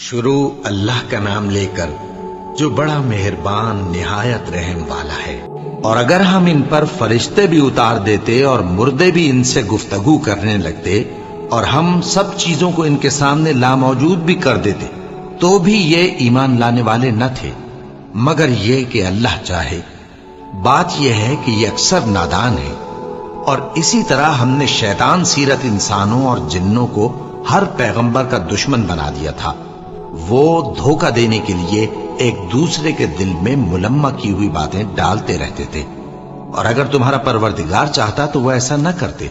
شروع اللہ کا نام لے کر جو بڑا مہربان نہایت رحم والا ہے۔ اور اگر ہم ان پر فرشتے بھی اتار دیتے اور مردے بھی ان سے گفتگو کرنے لگتے اور ہم سب چیزوں کو ان کے سامنے لاموجود بھی کر دیتے تو بھی یہ ایمان لانے والے نہ تھے، مگر یہ کہ اللہ چاہے۔ بات یہ ہے کہ یہ اکثر نادان ہے۔ اور اسی طرح ہم نے شیطان سیرت انسانوں اور جنوں کو ہر پیغمبر کا دشمن بنا دیا تھا۔ وہ دھوکہ دینے کے لیے ایک دوسرے کے دل میں ملمہ کی ہوئی باتیں ڈالتے رہتے تھے، اور اگر تمہارا پروردگار چاہتا تو وہ ایسا نہ کرتے۔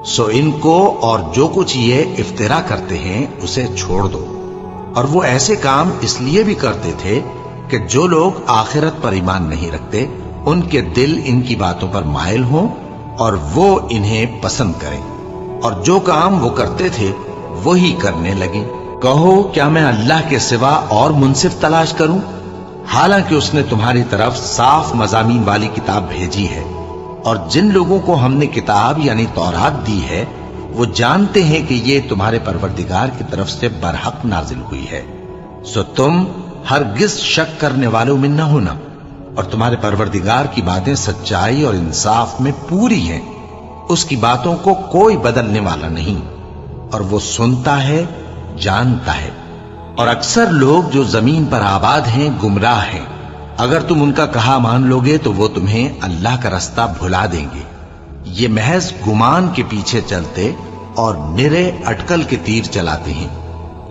سو ان کو اور جو کچھ یہ افترا کرتے ہیں اسے چھوڑ دو۔ اور وہ ایسے کام اس لیے بھی کرتے تھے کہ جو لوگ آخرت پر ایمان نہیں رکھتے ان کے دل ان کی باتوں پر مائل ہوں اور وہ انہیں پسند کریں، اور جو کام وہ کرتے تھے وہی کرنے لگیں۔ کہو کیا میں اللہ کے سوا اور منصف تلاش کروں، حالانکہ اس نے تمہاری طرف صاف مضامین والی کتاب بھیجی ہے، اور جن لوگوں کو ہم نے کتاب یعنی تورات دی ہے وہ جانتے ہیں کہ یہ تمہارے پروردگار کی طرف سے برحق نازل ہوئی ہے۔ سو تم ہرگز شک کرنے والوں میں نہ ہونا، اور تمہارے پروردگار کی باتیں سچائی اور انصاف میں پوری ہیں، اس کی باتوں کو کوئی بدلنے والا نہیں، اور وہ سنتا ہے، جانتا ہے۔ اور اکثر لوگ جو زمین پر آباد ہیں گمراہ ہیں، اگر تم ان کا کہا مان لوگے تو وہ تمہیں اللہ کا رستہ بھلا دیں گے۔ یہ محض گمان کے پیچھے چلتے اور نرے اٹکل کے تیر چلاتے ہیں۔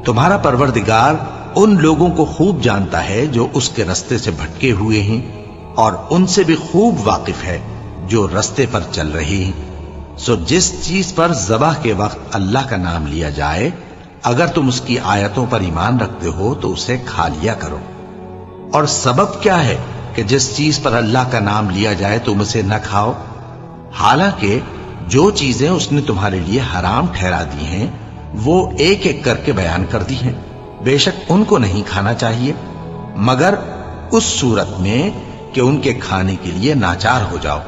تمہارا پروردگار ان لوگوں کو خوب جانتا ہے جو اس کے رستے سے بھٹکے ہوئے ہیں، اور ان سے بھی خوب واقف ہے جو رستے پر چل رہے ہیں۔ سو جس چیز پر ذبح کے وقت اللہ کا نام لیا جائے، اگر تم اس کی آیتوں پر ایمان رکھتے ہو تو اسے کھا لیا کرو۔ اور سبب کیا ہے کہ جس چیز پر اللہ کا نام لیا جائے تم اسے نہ کھاؤ، حالانکہ جو چیزیں اس نے تمہارے لیے حرام ٹھہرا دی ہیں وہ ایک ایک کر کے بیان کر دی ہیں۔ بے شک ان کو نہیں کھانا چاہیے، مگر اس صورت میں کہ ان کے کھانے کے لیے ناچار ہو جاؤ۔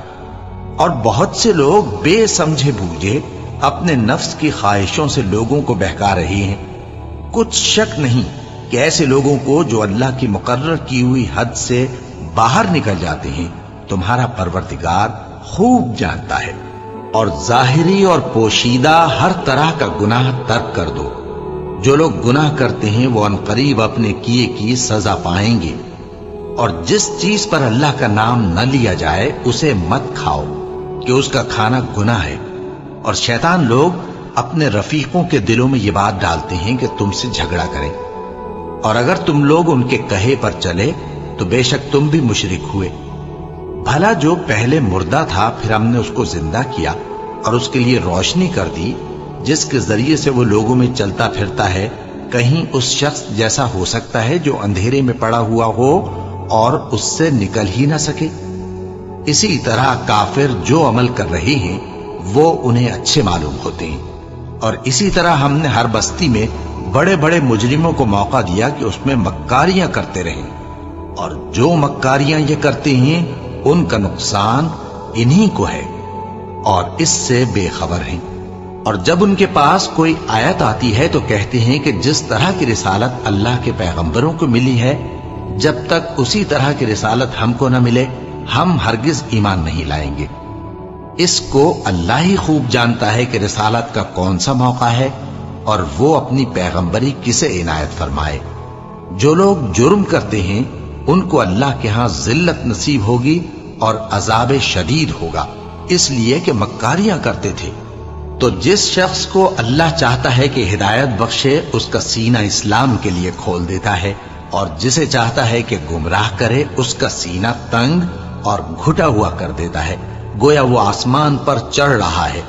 اور بہت سے لوگ بے سمجھے بوجھے اپنے نفس کی خواہشوں سے لوگوں کو بہکا رہے ہیں۔ کچھ شک نہیں کہ ایسے لوگوں کو جو اللہ کی مقرر کی ہوئی حد سے باہر نکل جاتے ہیں تمہارا پروردگار خوب جانتا ہے۔ اور ظاہری اور پوشیدہ ہر طرح کا گناہ ترک کر دو۔ جو لوگ گناہ کرتے ہیں وہ عنقریب اپنے کیے کی سزا پائیں گے۔ اور جس چیز پر اللہ کا نام نہ لیا جائے اسے مت کھاؤ کہ اس کا کھانا گناہ ہے۔ اور شیطان لوگ اپنے رفیقوں کے دلوں میں یہ بات ڈالتے ہیں کہ تم سے جھگڑا کریں، اور اگر تم لوگ ان کے کہے پر چلے تو بے شک تم بھی مشرک ہوئے۔ بھلا جو پہلے مردہ تھا پھر ہم نے اس کو زندہ کیا اور اس کے لیے روشنی کر دی جس کے ذریعے سے وہ لوگوں میں چلتا پھرتا ہے، کہیں اس شخص جیسا ہو سکتا ہے جو اندھیرے میں پڑا ہوا ہو اور اس سے نکل ہی نہ سکے؟ اسی طرح کافر جو عمل کر رہے ہیں وہ انہیں اچھے معلوم ہوتے ہیں۔ اور اسی طرح ہم نے ہر بستی میں بڑے بڑے مجرموں کو موقع دیا کہ اس میں مکاریاں کرتے رہیں، اور جو مکاریاں یہ کرتے ہیں ان کا نقصان انہی کو ہے، اور اس سے بے خبر ہیں۔ اور جب ان کے پاس کوئی آیت آتی ہے تو کہتے ہیں کہ جس طرح کی رسالت اللہ کے پیغمبروں کو ملی ہے، جب تک اسی طرح کی رسالت ہم کو نہ ملے ہم ہرگز ایمان نہیں لائیں گے۔ اس کو اللہ ہی خوب جانتا ہے کہ رسالت کا کون سا موقع ہے اور وہ اپنی پیغمبری کسے عنایت فرمائے۔ جو لوگ جرم کرتے ہیں ان کو اللہ کے ہاں ذلت نصیب ہوگی اور عذاب شدید ہوگا، اس لیے کہ مکاریاں کرتے تھے۔ تو جس شخص کو اللہ چاہتا ہے کہ ہدایت بخشے اس کا سینہ اسلام کے لیے کھول دیتا ہے، اور جسے چاہتا ہے کہ گمراہ کرے اس کا سینہ تنگ اور گھٹا ہوا کر دیتا ہے، گویا وہ آسمان پر چڑھ رہا ہے۔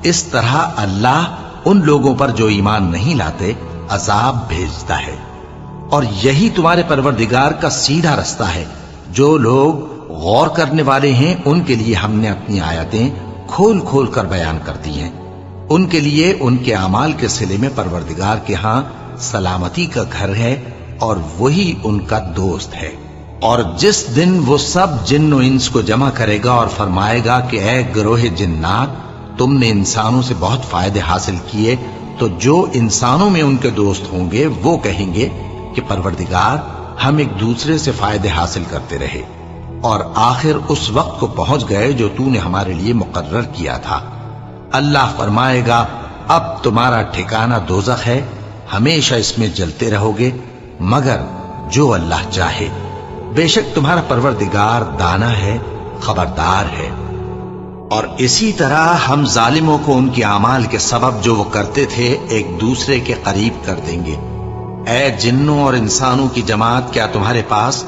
اس طرح اللہ ان لوگوں پر جو ایمان نہیں لاتے عذاب بھیجتا ہے۔ اور یہی تمہارے پروردگار کا سیدھا رستہ ہے۔ جو لوگ غور کرنے والے ہیں ان کے لیے ہم نے اپنی آیتیں کھول کھول کر بیان کر دی ہیں۔ ان کے لیے ان کے اعمال کے صلے میں پروردگار کے ہاں سلامتی کا گھر ہے، اور وہی ان کا دوست ہے۔ اور جس دن وہ سب جن و انس کو جمع کرے گا اور فرمائے گا کہ اے گروہ جنات، تم نے انسانوں سے بہت فائدے حاصل کیے تو جو انسانوں میں ان کے دوست ہوں گے وہ کہیں گے کہ پروردگار ہم ایک دوسرے سے فائدے حاصل کرتے رہے اور آخر اس وقت کو پہنچ گئے جو تو نے ہمارے لیے مقرر کیا تھا۔ اللہ فرمائے گا اب تمہارا ٹھکانہ دوزخ ہے، ہمیشہ اس میں جلتے رہو گے مگر جو اللہ چاہے، بے شک تمہارا پروردگار دانا ہے، خبردار ہے۔ اور اسی طرح ہم ظالموں کو ان کے اعمال کے سبب جو وہ کرتے تھے ایک دوسرے کے قریب کر دیں گے۔ اے جنوں اور انسانوں کی جماعت، کیا تمہارے پاس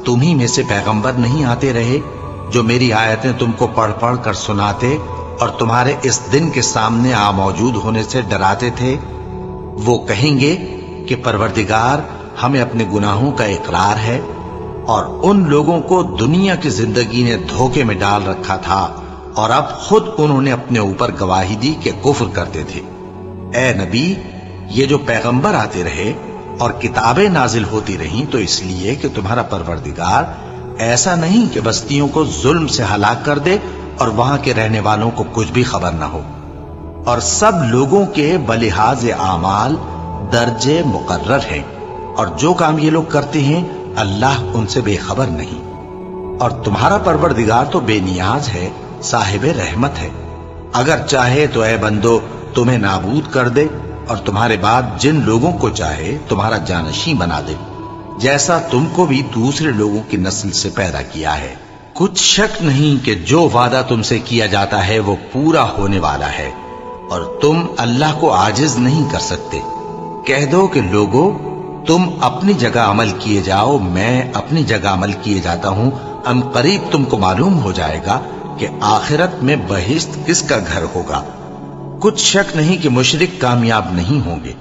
تمہیں میں سے پیغمبر نہیں آتے رہے جو میری آیتیں تم کو پڑھ پڑھ کر سناتے اور تمہارے اس دن کے سامنے آ موجود ہونے سے ڈراتے تھے؟ وہ کہیں گے کہ پروردگار ہمیں اپنے گناہوں کا اقرار ہے اور ان لوگوں کو دنیا کی زندگی نے دھوکے میں ڈال رکھا تھا اور اب خود انہوں نے اپنے اوپر گواہی دی کہ کفر کرتے تھے۔ اے نبی، یہ جو پیغمبر آتے رہے اور کتابیں نازل ہوتی رہیں تو اس لیے کہ تمہارا پروردگار ایسا نہیں کہ بستیوں کو ظلم سے ہلاک کر دے اور وہاں کے رہنے والوں کو کچھ بھی خبر نہ ہو، اور سب لوگوں کے بلحاظ اعمال درجے مقرر ہیں، اور جو کام یہ لوگ کرتے ہیں اللہ ان سے بے خبر نہیں۔ اور تمہارا پروردگار تو بے نیاز ہے، صاحب رحمت ہے، اگر چاہے تو اے بندو تمہیں نابود کر دے اور تمہارے بعد جن لوگوں کو چاہے تمہارا جانشین بنا دے، جیسا تم کو بھی دوسرے لوگوں کی نسل سے پیدا کیا ہے۔ کچھ شک نہیں کہ جو وعدہ تم سے کیا جاتا ہے وہ پورا ہونے والا ہے اور تم اللہ کو عاجز نہیں کر سکتے۔ کہہ دو کہ لوگو تم اپنی جگہ عمل کیے جاؤ، میں اپنی جگہ عمل کیے جاتا ہوں، ان قریب تم کو معلوم ہو جائے گا کہ آخرت میں بہشت کس کا گھر ہوگا۔ کچھ شک نہیں کہ مشرک کامیاب نہیں ہوں گے،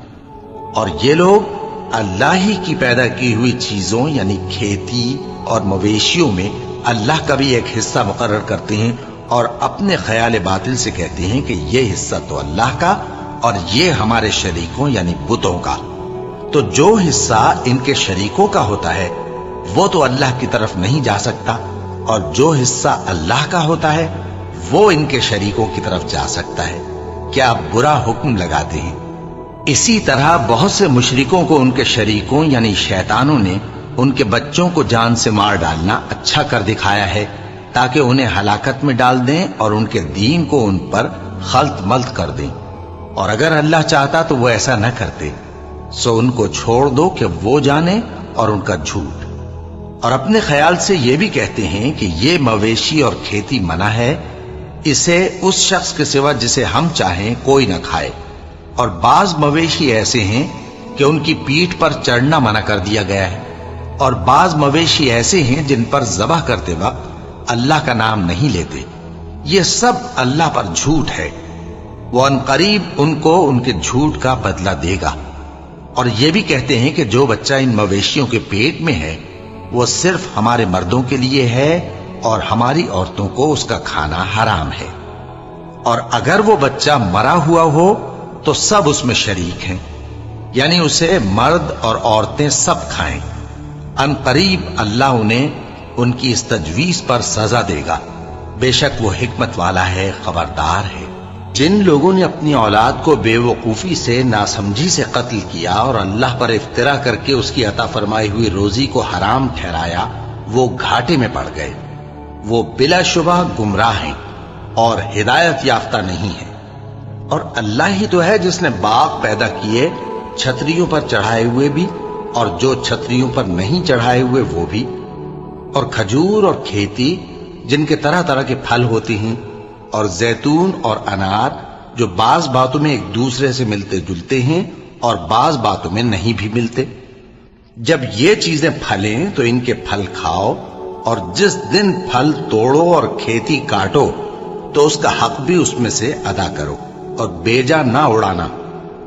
اور یہ لوگ اللہ ہی کی پیدا کی ہوئی چیزوں یعنی کھیتی اور مویشیوں میں اللہ کا بھی ایک حصہ مقرر کرتے ہیں اور اپنے خیال باطل سے کہتے ہیں کہ یہ حصہ تو اللہ کا اور یہ ہمارے شریکوں یعنی بتوں کا۔ تو جو حصہ ان کے شریکوں کا ہوتا ہے وہ تو اللہ کی طرف نہیں جا سکتا، اور جو حصہ اللہ کا ہوتا ہے وہ ان کے شریکوں کی طرف جا سکتا ہے۔ کیا برا حکم لگاتے ہیں؟ اسی طرح بہت سے مشرکوں کو ان کے شریکوں یعنی شیطانوں نے ان کے بچوں کو جان سے مار ڈالنا اچھا کر دکھایا ہے تاکہ انہیں ہلاکت میں ڈال دیں اور ان کے دین کو ان پر خلط ملط کر دیں، اور اگر اللہ چاہتا تو وہ ایسا نہ کرتے۔ سو ان کو چھوڑ دو کہ وہ جانے اور ان کا جھوٹ، اور اپنے خیال سے یہ بھی کہتے ہیں کہ یہ مویشی اور کھیتی منع ہے، اسے اس شخص کے سوا جسے ہم چاہیں کوئی نہ کھائے، اور بعض مویشی ایسے ہیں کہ ان کی پیٹھ پر چڑھنا منع کر دیا گیا ہے، اور بعض مویشی ایسے ہیں جن پر ذبح کرتے وقت اللہ کا نام نہیں لیتے۔ یہ سب اللہ پر جھوٹ ہے، وہ عنقریب ان کو ان کے جھوٹ کا بدلہ دے گا۔ اور یہ بھی کہتے ہیں کہ جو بچہ ان مویشیوں کے پیٹ میں ہے وہ صرف ہمارے مردوں کے لیے ہے اور ہماری عورتوں کو اس کا کھانا حرام ہے، اور اگر وہ بچہ مرا ہوا ہو تو سب اس میں شریک ہیں، یعنی اسے مرد اور عورتیں سب کھائیں۔ ان قریب اللہ انہیں ان کی اس تجویز پر سزا دے گا، بے شک وہ حکمت والا ہے، خبردار ہے۔ جن لوگوں نے اپنی اولاد کو بے وقوفی سے ناسمجھی سے قتل کیا اور اللہ پر افترا کر کے اس کی عطا فرمائی ہوئی روزی کو حرام ٹھہرایا وہ گھاٹے میں پڑ گئے، وہ بلا شبہ گمراہ ہیں اور ہدایت یافتہ نہیں ہیں۔ اور اللہ ہی تو ہے جس نے باغ پیدا کیے، چھتریوں پر چڑھائے ہوئے بھی اور جو چھتریوں پر نہیں چڑھائے ہوئے وہ بھی، اور کھجور اور کھیتی جن کے طرح طرح کے پھل ہوتے ہیں، اور زیتون اور انار جو بعض باتوں میں ایک دوسرے سے ملتے جلتے ہیں اور بعض باتوں میں نہیں بھی ملتے۔ جب یہ چیزیں پھلیں تو ان کے پھل کھاؤ، اور جس دن پھل توڑو اور کھیتی کاٹو تو اس کا حق بھی اس میں سے ادا کرو، اور بیجا نہ اڑانا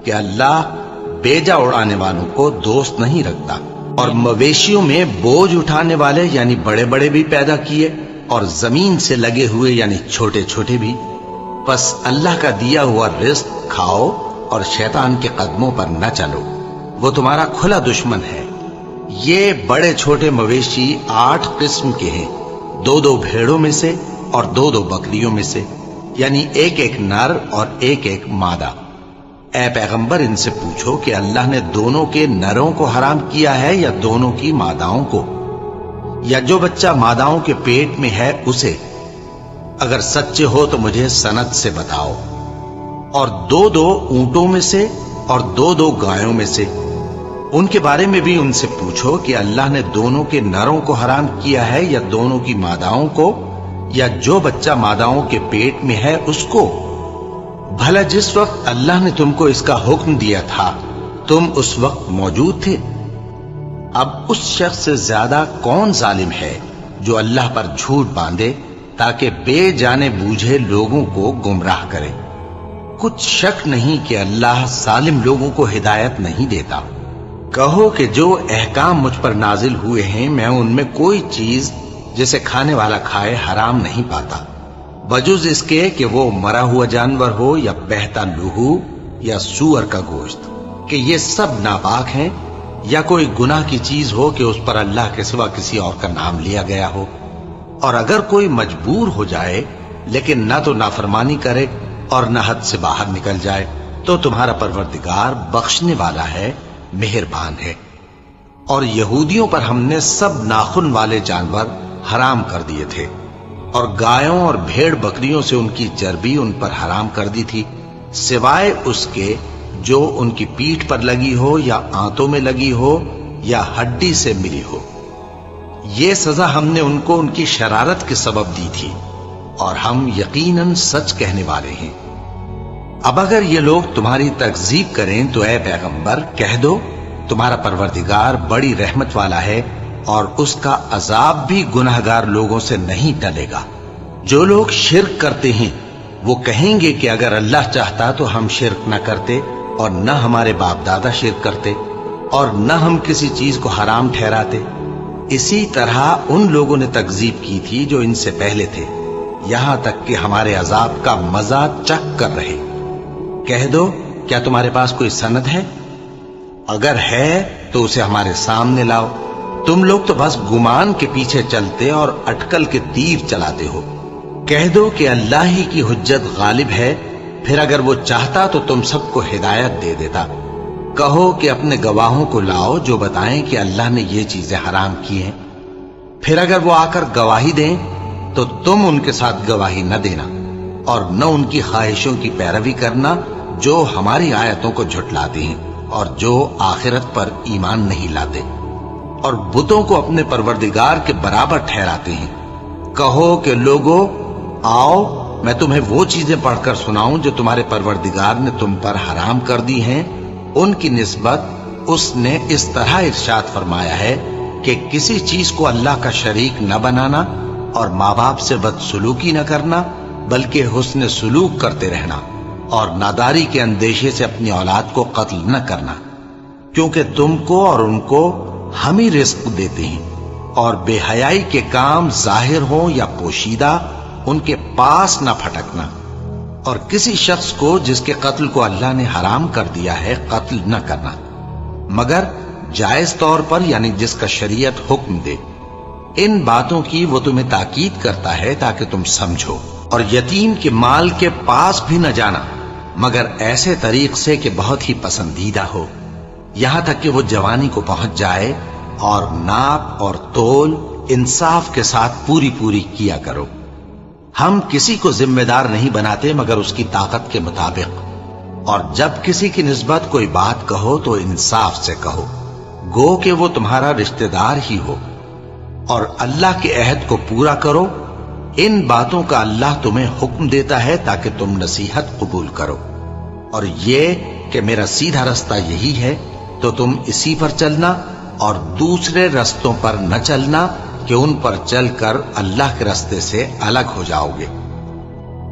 کہ اللہ بیجا اڑانے والوں کو دوست نہیں رکھتا۔ اور مویشیوں میں بوجھ اٹھانے والے یعنی بڑے بڑے بھی پیدا کیے، اور زمین سے لگے ہوئے یعنی چھوٹے چھوٹے بھی۔ بس اللہ کا دیا ہوا رزق کھاؤ اور شیطان کے قدموں پر نہ چلو، وہ تمہارا کھلا دشمن ہے۔ یہ بڑے چھوٹے مویشی 8 قسم کے ہیں، 2 بھیڑوں میں سے اور 2 بکریوں میں سے، یعنی ایک نر اور ایک مادہ۔ اے پیغمبر ان سے پوچھو کہ اللہ نے دونوں کے نروں کو حرام کیا ہے یا دونوں کی ماداؤں کو، یا جو بچہ ماداؤں کے پیٹ میں ہے اسے؟ اگر سچے ہو تو مجھے سند سے بتاؤ۔ اور دو دو اونٹوں میں سے اور دو دو گایوں میں سے، ان کے بارے میں بھی ان سے پوچھو کہ اللہ نے دونوں کے نروں کو حرام کیا ہے یا دونوں کی ماداؤں کو، یا جو بچہ ماداؤں کے پیٹ میں ہے اس کو؟ بھلا جس وقت اللہ نے تم کو اس کا حکم دیا تھا تم اس وقت موجود تھے؟ اب اس شخص سے زیادہ کون ظالم ہے جو اللہ پر جھوٹ باندھے تاکہ بے جانے بوجھے لوگوں کو گمراہ کرے؟ کچھ شک نہیں کہ اللہ ظالم لوگوں کو ہدایت نہیں دیتا۔ کہو کہ جو احکام مجھ پر نازل ہوئے ہیں میں ان میں کوئی چیز جسے کھانے والا کھائے حرام نہیں پاتا، بجز اس کے کہ وہ مرا ہوا جانور ہو یا بہتا لہو یا سور کا گوشت، کہ یہ سب ناپاک ہیں، یا کوئی گناہ کی چیز ہو کہ اس پر اللہ کے سوا کسی اور کا نام لیا گیا ہو۔ اور اگر کوئی مجبور ہو جائے لیکن نہ تو نافرمانی کرے اور نہ حد سے باہر نکل جائے تو تمہارا پروردگار بخشنے والا ہے، مہربان ہے۔ اور یہودیوں پر ہم نے سب ناخن والے جانور حرام کر دیے تھے، اور گایوں اور بھیڑ بکریوں سے ان کی چربی ان پر حرام کر دی تھی، سوائے اس کے جو ان کی پیٹھ پر لگی ہو یا آنتوں میں لگی ہو یا ہڈی سے ملی ہو۔ یہ سزا ہم نے ان کو ان کی شرارت کے سبب دی تھی، اور ہم یقیناً سچ کہنے والے ہیں۔ اب اگر یہ لوگ تمہاری تکذیب کریں تو اے پیغمبر کہہ دو تمہارا پروردگار بڑی رحمت والا ہے، اور اس کا عذاب بھی گناہگار لوگوں سے نہیں ٹلے گا۔ جو لوگ شرک کرتے ہیں وہ کہیں گے کہ اگر اللہ چاہتا تو ہم شرک نہ کرتے، اور نہ ہمارے باپ دادا شرک کرتے، اور نہ ہم کسی چیز کو حرام ٹھہراتے۔ اسی طرح ان لوگوں نے تکذیب کی تھی جو ان سے پہلے تھے، یہاں تک کہ ہمارے عذاب کا مزہ چکھ کر رہے۔ کہہ دو کیا تمہارے پاس کوئی سند ہے؟ اگر ہے تو اسے ہمارے سامنے لاؤ۔ تم لوگ تو بس گمان کے پیچھے چلتے اور اٹکل کے تیر چلاتے ہو۔ کہہ دو کہ اللہ ہی کی حجت غالب ہے، پھر اگر وہ چاہتا تو تم سب کو ہدایت دے دیتا۔ کہو کہ اپنے گواہوں کو لاؤ جو بتائیں کہ اللہ نے یہ چیزیں حرام کی ہیں، پھر اگر وہ آ کر گواہی دیں تو تم ان کے ساتھ گواہی نہ دینا، اور نہ ان کی خواہشوں کی پیروی کرنا جو ہماری آیتوں کو جھٹلاتے ہیں اور جو آخرت پر ایمان نہیں لاتے، اور بتوں کو اپنے پروردگار کے برابر ٹھہراتے ہیں۔ کہو کہ لوگو آؤ میں تمہیں وہ چیزیں پڑھ کر سناؤں جو تمہارے پروردگار نے تم پر حرام کر دی ہیں۔ ان کی نسبت اس نے اس طرح ارشاد فرمایا ہے کہ کسی چیز کو اللہ کا شریک نہ بنانا، اور ماں باپ سے بدسلوکی نہ کرنا بلکہ حسن سلوک کرتے رہنا، اور ناداری کے اندیشے سے اپنی اولاد کو قتل نہ کرنا، کیونکہ تم کو اور ان کو ہم ہی رزق دیتے ہیں۔ اور بے حیائی کے کام ظاہر ہوں یا پوشیدہ ان کے پاس نہ پھٹکنا، اور کسی شخص کو جس کے قتل کو اللہ نے حرام کر دیا ہے قتل نہ کرنا، مگر جائز طور پر، یعنی جس کا شریعت حکم دے۔ ان باتوں کی وہ تمہیں تاکید کرتا ہے تاکہ تم سمجھو۔ اور یتیم کے مال کے پاس بھی نہ جانا مگر ایسے طریق سے کہ بہت ہی پسندیدہ ہو، یہاں تک کہ وہ جوانی کو پہنچ جائے، اور ناپ اور تول انصاف کے ساتھ پوری پوری کیا کرو۔ ہم کسی کو ذمہ دار نہیں بناتے مگر اس کی طاقت کے مطابق، اور جب کسی کی نسبت کوئی بات کہو تو انصاف سے کہو، گو کہ وہ تمہارا رشتہ دار ہی ہو، اور اللہ کے عہد کو پورا کرو۔ ان باتوں کا اللہ تمہیں حکم دیتا ہے تاکہ تم نصیحت قبول کرو، اور یہ کہ میرا سیدھا رستہ یہی ہے تو تم اسی پر چلنا، اور دوسرے رستوں پر نہ چلنا کہ ان پر چل کر اللہ کے رستے سے الگ ہو جاؤ گے۔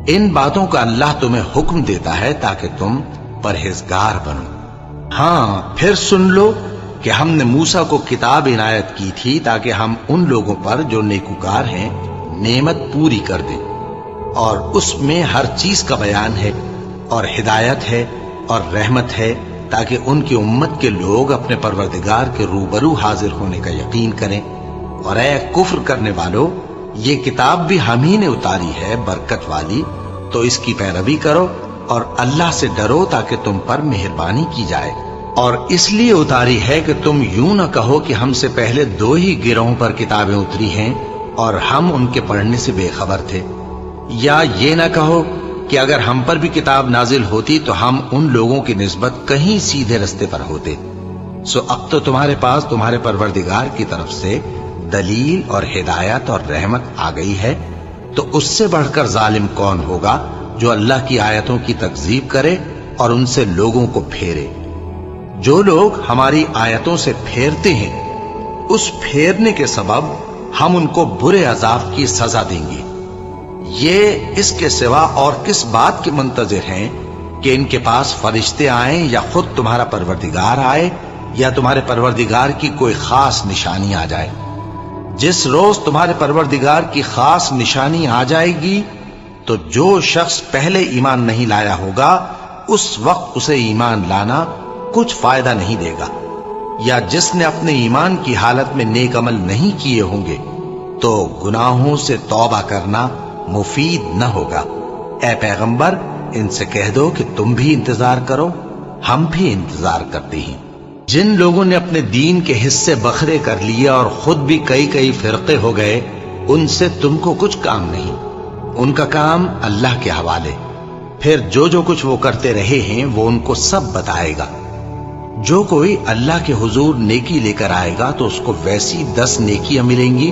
ان باتوں کا اللہ تمہیں حکم دیتا ہے تاکہ تم پرہیزگار بنو۔ ہاں پھر سن لو کہ ہم نے موسیٰ کو کتاب عنایت کی تھی تاکہ ہم ان لوگوں پر جو نیکوکار ہیں نعمت پوری کر دیں، اور اس میں ہر چیز کا بیان ہے، اور ہدایت ہے اور رحمت ہے، تاکہ ان کی امت کے لوگ اپنے پروردگار کے روبرو حاضر ہونے کا یقین کریں۔ اور اے کفر کرنے والو، یہ کتاب بھی ہم ہی نے اتاری ہے برکت والی، تو اس کی پیروی کرو اور اللہ سے ڈرو تاکہ تم پر مہربانی کی جائے۔ اور اس لیے اتاری ہے کہ تم یوں نہ کہو کہ ہم سے پہلے 2 ہی گروہوں پر کتابیں اتری ہیں اور ہم ان کے پڑھنے سے بے خبر تھے، یا یہ نہ کہو کہ اگر ہم پر بھی کتاب نازل ہوتی تو ہم ان لوگوں کی نسبت کہیں سیدھے رستے پر ہوتے۔ سو اب تو تمہارے پاس تمہارے پروردگار کی طرف سے دلیل اور ہدایت اور رحمت آ گئی ہے، تو اس سے بڑھ کر ظالم کون ہوگا جو اللہ کی آیتوں کی تکذیب کرے اور ان سے لوگوں کو پھیرے۔ جو لوگ ہماری آیتوں سے پھیرتے ہیں، اس پھیرنے کے سبب ہم ان کو برے عذاب کی سزا دیں گے۔ یہ اس کے سوا اور کس بات کے منتظر ہیں کہ ان کے پاس فرشتے آئیں یا خود تمہارا پروردگار آئے یا تمہارے پروردگار کی کوئی خاص نشانی آ جائے۔ جس روز تمہارے پروردگار کی خاص نشانی آ جائے گی تو جو شخص پہلے ایمان نہیں لایا ہوگا اس وقت اسے ایمان لانا کچھ فائدہ نہیں دے گا، یا جس نے اپنے ایمان کی حالت میں نیک عمل نہیں کیے ہوں گے تو گناہوں سے توبہ کرنا مفید نہ ہوگا۔ اے پیغمبر، ان سے کہہ دو کہ تم بھی انتظار کرو، ہم بھی انتظار کرتے ہیں۔ جن لوگوں نے اپنے دین کے حصے بکھرے کر لیے اور خود بھی کئی فرقے ہو گئے، ان سے تم کو کچھ کام نہیں، ان کا کام اللہ کے حوالے۔ پھر جو کچھ وہ کرتے رہے ہیں وہ ان کو سب بتائے گا۔ جو کوئی اللہ کے حضور نیکی لے کر آئے گا تو اس کو ویسی 10 نیکیاں ملیں گی،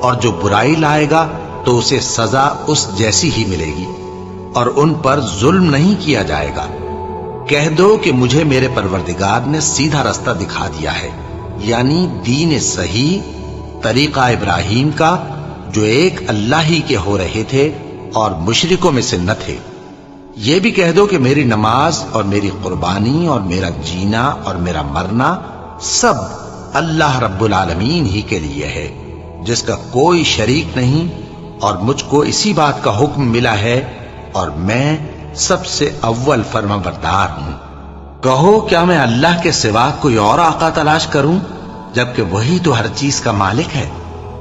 اور جو برائی لائے گا تو اسے سزا اس جیسی ہی ملے گی، اور ان پر ظلم نہیں کیا جائے گا۔ کہہ دو کہ مجھے میرے پروردگار نے سیدھا رستہ دکھا دیا ہے، یعنی دین صحیح، طریقہ ابراہیم کا، جو ایک اللہ ہی کے ہو رہے تھے اور مشرکوں میں سے نہ تھے۔ یہ بھی کہہ دو کہ میری نماز اور میری قربانی اور میرا جینا اور میرا مرنا سب اللہ رب العالمین ہی کے لیے ہے، جس کا کوئی شریک نہیں، اور مجھ کو اسی بات کا حکم ملا ہے اور میں سب سے اول فرما بردار ہوں۔ کہو کیا میں اللہ کے سوا کوئی اور آقا تلاش کروں جبکہ وہی تو ہر چیز کا مالک ہے،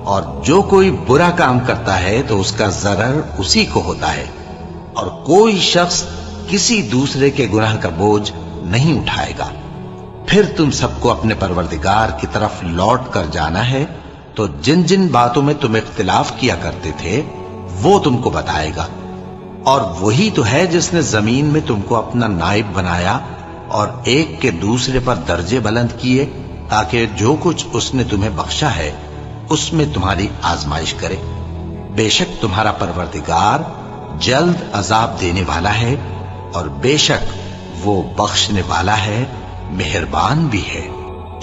اور جو کوئی برا کام کرتا ہے تو اس کا ضرر اسی کو ہوتا ہے، اور کوئی شخص کسی دوسرے کے گناہ کا بوجھ نہیں اٹھائے گا۔ پھر تم سب کو اپنے پروردگار کی طرف لوٹ کر جانا ہے، تو جن جن باتوں میں تم اختلاف کیا کرتے تھے وہ تم کو بتائے گا، اور وہی تو ہے جس نے زمین میں تم کو اپنا نائب بنایا اور ایک کے دوسرے پر درجے بلند کیے، تاکہ جو کچھ اس نے تمہیں بخشا ہے اس میں تمہاری آزمائش کرے۔ بے شک تمہارا پروردگار جلد عذاب دینے والا ہے، اور بے شک وہ بخشنے والا ہے، مہربان بھی ہے۔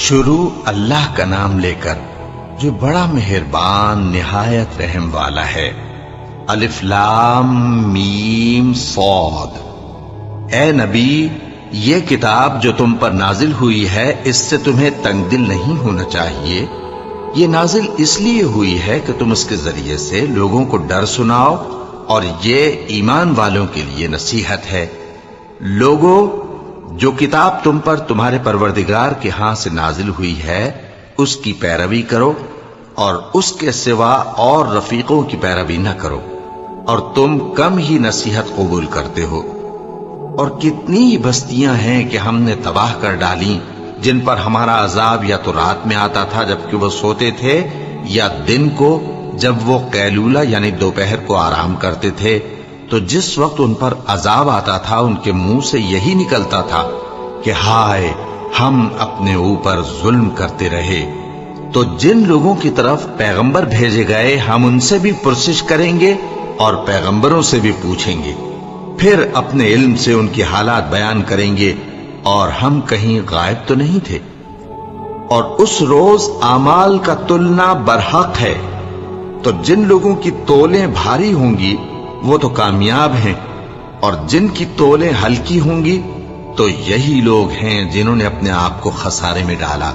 شروع اللہ کا نام لے کر جو بڑا مہربان نہایت رحم والا ہے۔ الف لام میم صاد۔ اے نبی، یہ کتاب جو تم پر نازل ہوئی ہے اس سے تمہیں تنگ دل نہیں ہونا چاہیے۔ یہ نازل اس لیے ہوئی ہے کہ تم اس کے ذریعے سے لوگوں کو ڈر سناؤ، اور یہ ایمان والوں کے لیے نصیحت ہے۔ لوگوں، جو کتاب تم پر تمہارے پروردگار کے ہاں سے نازل ہوئی ہے اس کی پیروی کرو، اور اس کے سوا اور رفیقوں کی پیروی نہ کرو، اور تم کم ہی نصیحت قبول کرتے ہو۔ اور کتنی بستیاں ہیں کہ ہم نے تباہ کر ڈالی جن پر ہمارا عذاب یا تو رات میں آتا تھا جبکہ وہ سوتے تھے، یا دن کو جب وہ قیلولہ یعنی دوپہر کو آرام کرتے تھے، تو جس وقت ان پر عذاب آتا تھا ان کے منہ سے یہی نکلتا تھا کہ ہائے، ہم اپنے اوپر ظلم کرتے رہے۔ تو جن لوگوں کی طرف پیغمبر بھیجے گئے ہم ان سے بھی پرسش کریں گے اور پیغمبروں سے بھی پوچھیں گے، پھر اپنے علم سے ان کی حالات بیان کریں گے، اور ہم کہیں غائب تو نہیں تھے۔ اور اس روز اعمال کا تلنا برحق ہے، تو جن لوگوں کی تولیں بھاری ہوں گی وہ تو کامیاب ہیں، اور جن کی تولیں ہلکی ہوں گی تو یہی لوگ ہیں جنہوں نے اپنے آپ کو خسارے میں ڈالا،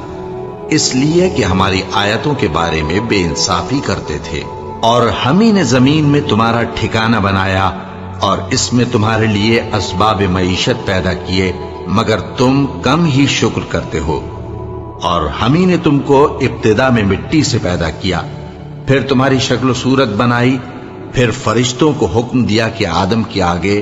اس لیے کہ ہماری آیتوں کے بارے میں بے انصافی کرتے تھے۔ اور ہم ہی نے زمین میں تمہارا ٹھکانہ بنایا اور اس میں تمہارے لیے اسباب معیشت پیدا کیے، مگر تم کم ہی شکر کرتے ہو۔ اور ہم ہی نے تم کو ابتدا میں مٹی سے پیدا کیا، پھر تمہاری شکل و صورت بنائی، پھر فرشتوں کو حکم دیا کہ آدم کے آگے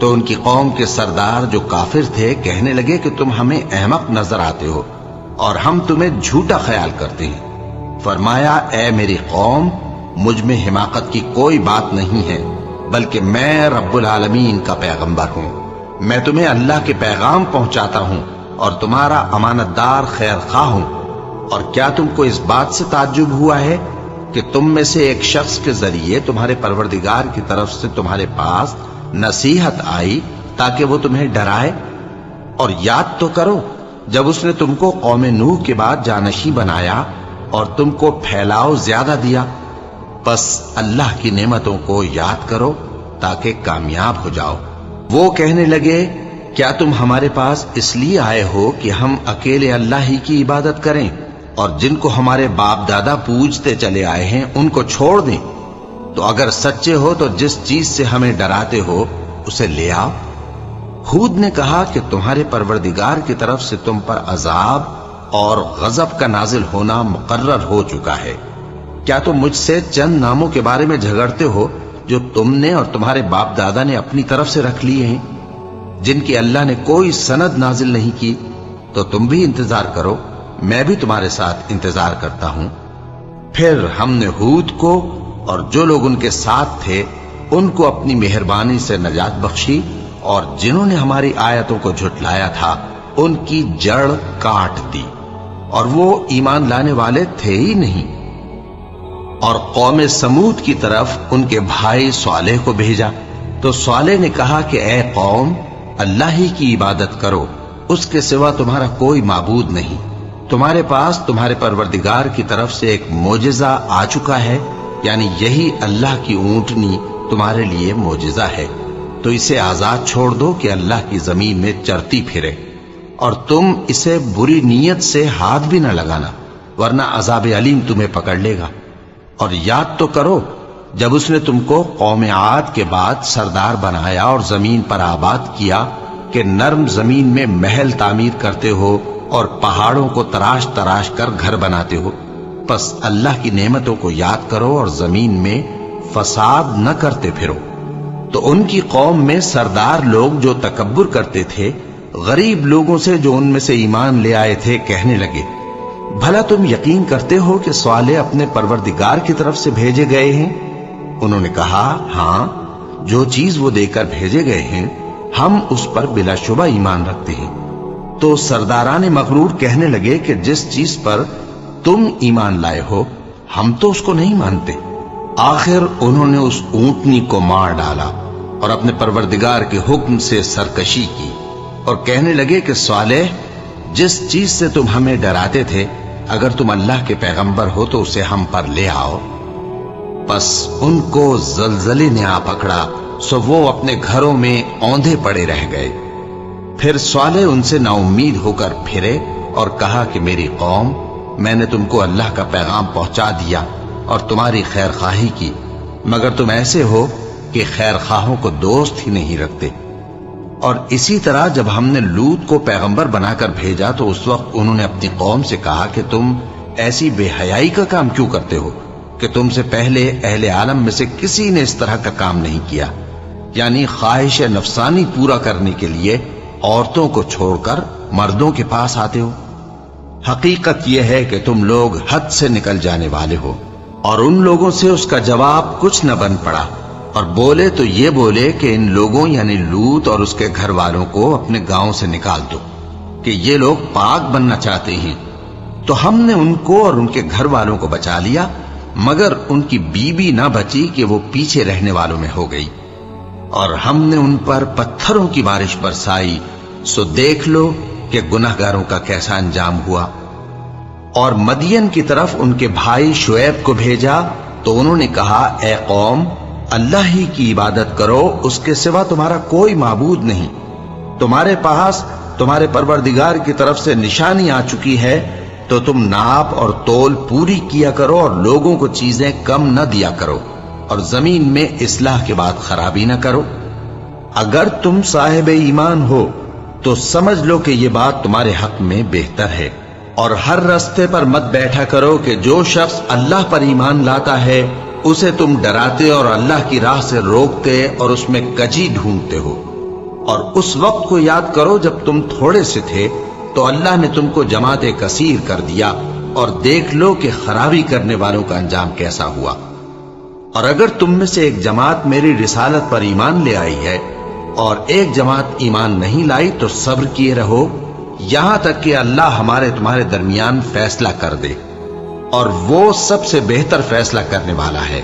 تو ان کی قوم کے سردار جو کافر تھے کہنے لگے کہ تم ہمیں احمق نظر آتے ہو اور ہم تمہیں جھوٹا خیال کرتے ہیں۔ فرمایا اے میری قوم، مجھ میں حماقت کی کوئی بات نہیں ہے، بلکہ میں رب العالمین کا پیغمبر ہوں۔ میں تمہیں اللہ کے پیغام پہنچاتا ہوں اور تمہارا امانت دار خیر خواہ ہوں۔ اور کیا تم کو اس بات سے تعجب ہوا ہے کہ تم میں سے ایک شخص کے ذریعے تمہارے پروردگار کی طرف سے تمہارے پاس نصیحت آئی تاکہ وہ تمہیں ڈرائے؟ اور یاد تو کرو جب اس نے تم کو قوم نوح کے بعد جانشین بنایا اور تم کو پھیلاؤ زیادہ دیا۔ بس اللہ کی نعمتوں کو یاد کرو تاکہ کامیاب ہو جاؤ۔ وہ کہنے لگے کیا تم ہمارے پاس اس لیے آئے ہو کہ ہم اکیلے اللہ ہی کی عبادت کریں اور جن کو ہمارے باپ دادا پوجتے چلے آئے ہیں ان کو چھوڑ دیں؟ تو اگر سچے ہو تو جس چیز سے ہمیں ڈراتے ہو اسے لے آؤ۔ ہود نے کہا کہ تمہارے پروردگار کی طرف سے تم پر عذاب اور غضب کا نازل ہونا مقرر ہو چکا ہے۔ کیا تم مجھ سے چند ناموں کے بارے میں جھگڑتے ہو جو تم نے اور تمہارے باپ دادا نے اپنی طرف سے رکھ لیے ہیں، جن کی اللہ نے کوئی سند نازل نہیں کی؟ تو تم بھی انتظار کرو، میں بھی تمہارے ساتھ انتظار کرتا ہوں۔ پھر ہم نے ہود کو اور جو لوگ ان کے ساتھ تھے ان کو اپنی مہربانی سے نجات بخشی، اور جنہوں نے ہماری آیتوں کو جھٹلایا تھا ان کی جڑ کاٹ دی، اور وہ ایمان لانے والے تھے ہی نہیں۔ اور قوم سمود کی طرف ان کے بھائی صالح کو بھیجا تو صالح نے کہا کہ اے قوم، اللہ ہی کی عبادت کرو، اس کے سوا تمہارا کوئی معبود نہیں۔ تمہارے پاس تمہارے پروردگار کی طرف سے ایک معجزہ آ چکا ہے، یعنی یہی اللہ کی اونٹنی تمہارے لیے معجزہ ہے، تو اسے آزاد چھوڑ دو کہ اللہ کی زمین میں چرتی پھرے، اور تم اسے بری نیت سے ہاتھ بھی نہ لگانا، ورنہ عذاب علیم تمہیں پکڑ لے گا۔ اور یاد تو کرو جب اس نے تم کو قوم عاد کے بعد سردار بنایا اور زمین پر آباد کیا کہ نرم زمین میں محل تعمیر کرتے ہو اور پہاڑوں کو تراش تراش کر گھر بناتے ہو۔ پس اللہ کی نعمتوں کو یاد کرو اور زمین میں فساد نہ کرتے پھرو۔ تو ان کی قوم میں سردار لوگ جو تکبر کرتے تھے غریب لوگوں سے جو ان میں سے ایمان لے آئے تھے کہنے لگے، بھلا تم یقین کرتے ہو کہ صالح اپنے پروردگار کی طرف سے بھیجے گئے ہیں؟ انہوں نے کہا ہاں، جو چیز وہ دے کر بھیجے گئے ہیں ہم اس پر بلا شبہ ایمان رکھتے ہیں۔ تو سرداران مغرور کہنے لگے کہ جس چیز پر تم ایمان لائے ہو ہم تو اس کو نہیں مانتے۔ آخر انہوں نے اس اونٹنی کو مار ڈالا اور اپنے پروردگار کے حکم سے سرکشی کی، اور کہنے لگے کہ صالح، جس چیز سے تم ہمیں ڈراتے تھے اگر تم اللہ کے پیغمبر ہو تو اسے ہم پر لے آؤ۔ پس ان کو زلزلے نے آ پکڑا، سو وہ اپنے گھروں میں اوندھے پڑے رہ گئے۔ پھر صالح ان سے نا امید ہو کر پھرے اور کہا کہ میری قوم، میں نے تم کو اللہ کا پیغام پہنچا دیا اور تمہاری خیر خواہی کی، مگر تم ایسے ہو کہ خیر خواہوں کو دوست ہی نہیں رکھتے۔ اور اسی طرح جب ہم نے لوط کو پیغمبر بنا کر بھیجا تو اس وقت انہوں نے اپنی قوم سے کہا کہ تم ایسی بے حیائی کا کام کیوں کرتے ہو کہ تم سے پہلے اہل عالم میں سے کسی نے اس طرح کا کام نہیں کیا، یعنی خواہش نفسانی پورا کرنے کے لیے عورتوں کو چھوڑ کر مردوں کے پاس آتے ہو۔ حقیقت یہ ہے کہ تم لوگ حد سے نکل جانے والے ہو۔ اور ان لوگوں سے اس کا جواب کچھ نہ بن پڑا، اور بولے تو یہ بولے کہ ان لوگوں یعنی لوط اور اس کے گھر والوں کو اپنے گاؤں سے نکال دو کہ یہ لوگ پاک بننا چاہتے ہیں۔ تو ہم نے ان کو اور ان کے گھر والوں کو بچا لیا، مگر ان کی بیوی نہ بچی کہ وہ پیچھے رہنے والوں میں ہو گئی، اور ہم نے ان پر پتھروں کی بارش برسائی، سو دیکھ لو کہ گناہگاروں کا کیسا انجام ہوا۔ اور مدین کی طرف ان کے بھائی شعیب کو بھیجا تو انہوں نے کہا اے قوم، اللہ ہی کی عبادت کرو، اس کے سوا تمہارا کوئی معبود نہیں۔ تمہارے پاس تمہارے پروردگار کی طرف سے نشانی آ چکی ہے، تو تم ناپ اور تول پوری کیا کرو اور لوگوں کو چیزیں کم نہ دیا کرو، اور زمین میں اصلاح کے بعد خرابی نہ کرو۔ اگر تم صاحب ایمان ہو تو سمجھ لو کہ یہ بات تمہارے حق میں بہتر ہے، اور ہر رستے پر مت بیٹھا کرو کہ جو شخص اللہ پر ایمان لاتا ہے اسے تم ڈراتے اور اللہ کی راہ سے روکتے اور اس میں کجی ڈھونڈتے ہو۔ اور اس وقت کو یاد کرو جب تم تھوڑے سے تھے تو اللہ نے تم کو جماعت کثیر کر دیا، اور دیکھ لو کہ خرابی کرنے والوں کا انجام کیسا ہوا۔ اور اگر تم میں سے ایک جماعت میری رسالت پر ایمان لے آئی ہے اور ایک جماعت ایمان نہیں لائی تو صبر کیے رہو یہاں تک کہ اللہ ہمارے تمہارے درمیان فیصلہ کر دے، اور وہ سب سے بہتر فیصلہ کرنے والا ہے۔